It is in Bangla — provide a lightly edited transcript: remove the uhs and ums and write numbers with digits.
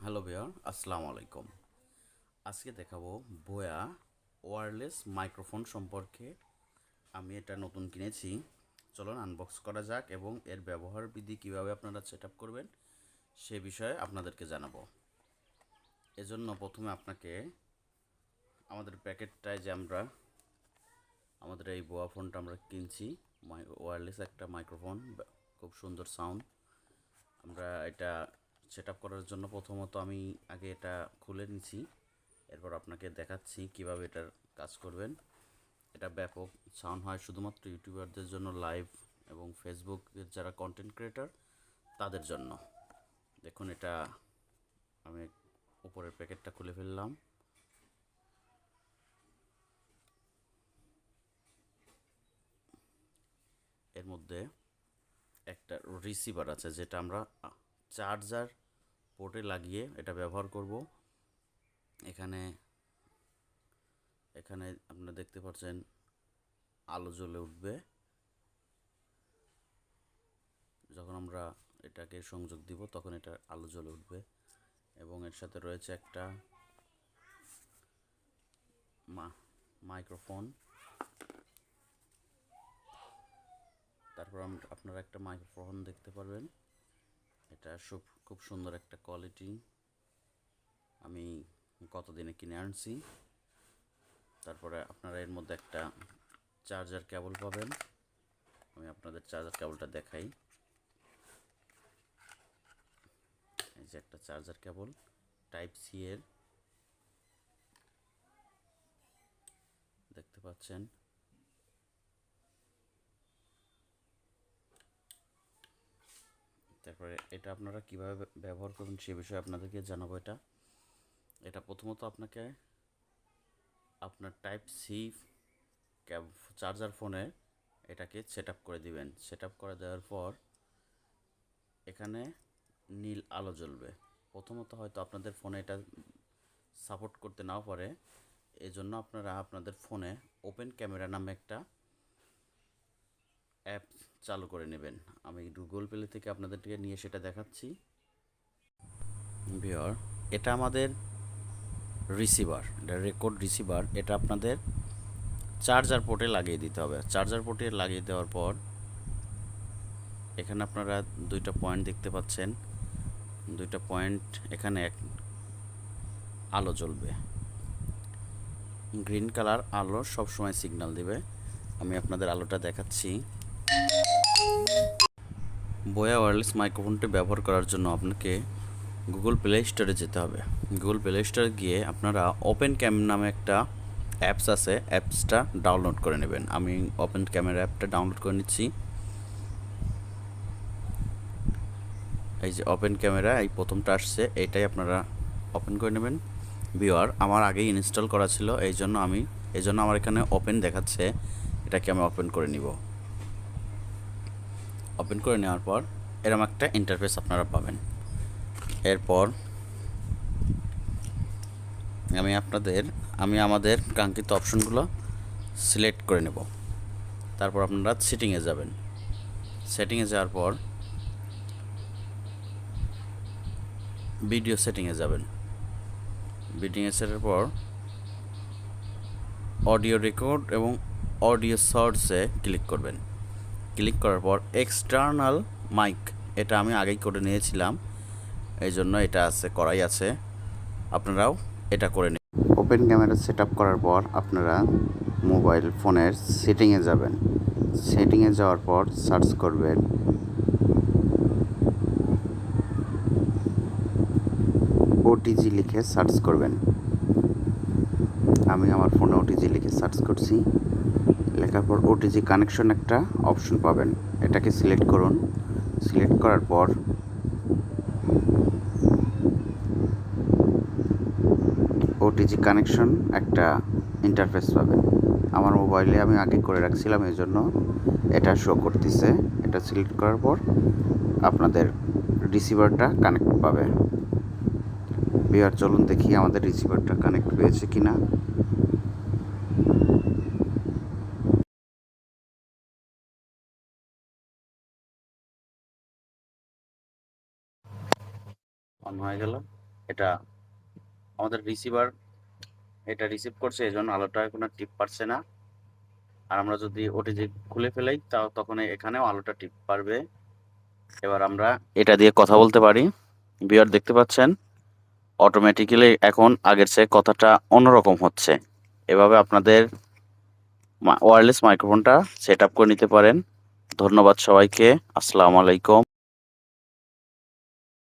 হ্যালো ভিউয়ার, আসসালামু আলাইকুম। আজকে দেখাবো বোয়া ওয়্যারলেস মাইক্রোফোন সম্পর্কে। আমি এটা নতুন কিনেছি। চলুন আনবক্স করা যাক এবং এর ব্যবহার বিধি কীভাবে আপনারা সেট আপ করবেন সে বিষয়ে আপনাদেরকে জানাবো। এজন্য প্রথমে আপনাকে আমাদের প্যাকেটটায় যে আমাদের এই বোয়া ফোনটা আমরা কিনছি, ওয়্যারলেস একটা মাইক্রোফোন, খুব সুন্দর সাউন্ড। আমরা এটা সেট আপ করার জন্য প্রথমত আমি আগে এটা খুলে নিছি, এরপর আপনাকে দেখাচ্ছি কিভাবে এটার কাজ করবেন। এটা ব্যাপক সাউন্ড হয় শুধুমাত্র ইউটিউবারদের জন্য, লাইভ এবং ফেসবুকের যারা কন্টেন্ট ক্রিয়েটর তাদের জন্য। দেখুন, এটা আমি উপরের প্যাকেটটা খুলে ফেললাম। এর মধ্যে একটা রিসিভার আছে যেটা আমরা চার্জার পোর্টে লাগিয়ে এটা ব্যবহার করব। এখানে এখানে আপনারা দেখতে পাচ্ছেন আলো জ্বলে উঠবে যখন আমরা এটাকে সংযোগ দিব, তখন এটা আলো জ্বলে উঠবে। এবং এর সাথে রয়েছে একটা মাইক্রোফোন। তারপর আপনারা একটা মাইক্রোফোন দেখতে পারবেন। এটা খুব সুন্দর একটা কোয়ালিটি, আমি কতদিনে কিনে আনছি। তারপরে আপনারা এর মধ্যে একটা চার্জার কেবল পাবেন। আমি আপনাদের চার্জার কেবলটা দেখাই। এই যে একটা চার্জার কেবল টাইপ সি এর, দেখতে পাচ্ছেন। তারপরে এটা আপনারা কিভাবে ব্যবহার করবেন সে বিষয়ে আপনাদেরকে জানাবো। এটা প্রথমত আপনাকে আপনার টাইপ সি চার্জার ফোনে এটাকে সেট আপ করে দিবেন। সেট আপ করে দেওয়ার পর এখানে নীল আলো জ্বলবে। প্রথমত হয়তো আপনাদের ফোনে এটা সাপোর্ট করতে নাও পারে, এজন্য আপনারা আপনাদের ফোনে ওপেন ক্যামেরা নামে একটা অ্যাপ চালু করে নেবেন। আমি গুগল প্লে থেকে আপনাদেরকে নিয়ে সেটা দেখাচ্ছি। ভিউয়ার, এটা আমাদের রিসিভার, এটা রেকর্ড রিসিভার। এটা আপনাদের চার্জার পোর্টে লাগিয়ে দিতে হবে। চার্জার পোর্টে লাগিয়ে দেওয়ার পর এখানে আপনারা দুইটা পয়েন্ট দেখতে পাচ্ছেন। দুইটা পয়েন্ট, এখানে আলো জ্বলবে। গ্রিন কালার আলো সবসময় সিগন্যাল দিবে। আমি আপনাদের আলোটা দেখাচ্ছি। বোয়া ওয়্যারলেস মাইক্রোফোনটি ব্যবহার করার জন্য আপনাকে গুগল প্লে স্টোরে যেতে হবে। গুগল প্লে স্টোরে গিয়ে আপনারা ওপেন ক্যাম নামে একটা অ্যাপস আছে, অ্যাপসটা ডাউনলোড করে নেবেন। আমি ওপেন ক্যামেরা অ্যাপটা ডাউনলোড করে নিচ্ছি। এই যে ওপেন ক্যামেরা, এই প্রথমটা আসছে, এইটাই আপনারা ওপেন করে নেবেন। ভিউয়ার, আমার আগেই ইনস্টল করা ছিল, এই জন্য আমার এখানে ওপেন দেখাচ্ছে। এটাকে আমি ওপেন করে নিব। ওপেন করে নেওয়ার পর এরকম একটা ইন্টারফেস আপনারা পাবেন। এরপর আমি আমাদের কাঙ্ক্ষিত অপশনগুলো সিলেক্ট করে নেব। তারপর আপনারা সেটিংয়ে যাবেন। সেটিংয়ে যাওয়ার পর ভিডিও সেটিংয়ে যাবেন। ভিডিও সেটের পর অডিও রেকর্ড এবং অডিও সোর্সে ক্লিক করবেন। ক্লিক করার পর এক্সটার্নাল মাইক, এটা আমি আগেই করে নিয়েছিলাম, এই জন্য এটা করাই আছে। আপনারাও এটা করে নিন। ওপেন ক্যামেরা সেট আপ করার পর আপনারা মোবাইল ফোনের সেটিংয়ে যাবেন। সেটিংয়ে যাওয়ার পর সার্চ করবেন ওটিজি লিখে সার্চ করবেন। আমি আমার ফোনে ওটিজি লিখে সার্চ করছি। লেখার পর ওটিজি কানেকশন একটা অপশন পাবেন, এটাকে সিলেক্ট করুন। সিলেক্ট করার পর ওটিজি কানেকশন একটা ইন্টারফেস পাবেন। আমার মোবাইলে আমি আগে করে রাখছিলাম, এই জন্য এটা শো করতেছে। এটা সিলেক্ট করার পর আপনাদের রিসিভারটা কানেক্ট পাবে। ভিউয়ার, চলুন দেখি আমাদের রিসিভারটা কানেক্ট হয়েছে কিনা। অন হয়ে গেল। এটা আমাদের রিসিভার এটা রিসিভ করছে, এই জন্য আলোটা এখন আর টিপ পারছে না। আর আমরা যদি ওটিজি খুলে ফেলাই তখন এখানেও আলোটা টিপ পারবে। এবার আমরা এটা দিয়ে কথা বলতে পারি। ভিউয়ার দেখতে পাচ্ছেন অটোমেটিক্যালি এখন আগের চেয়ে কথাটা অন্যরকম হচ্ছে। এভাবে আপনাদের ওয়্যারলেস মাইক্রোফোনটা সেট আপ করে নিতে পারেন। ধন্যবাদ সবাইকে। আসসালামু আলাইকুম।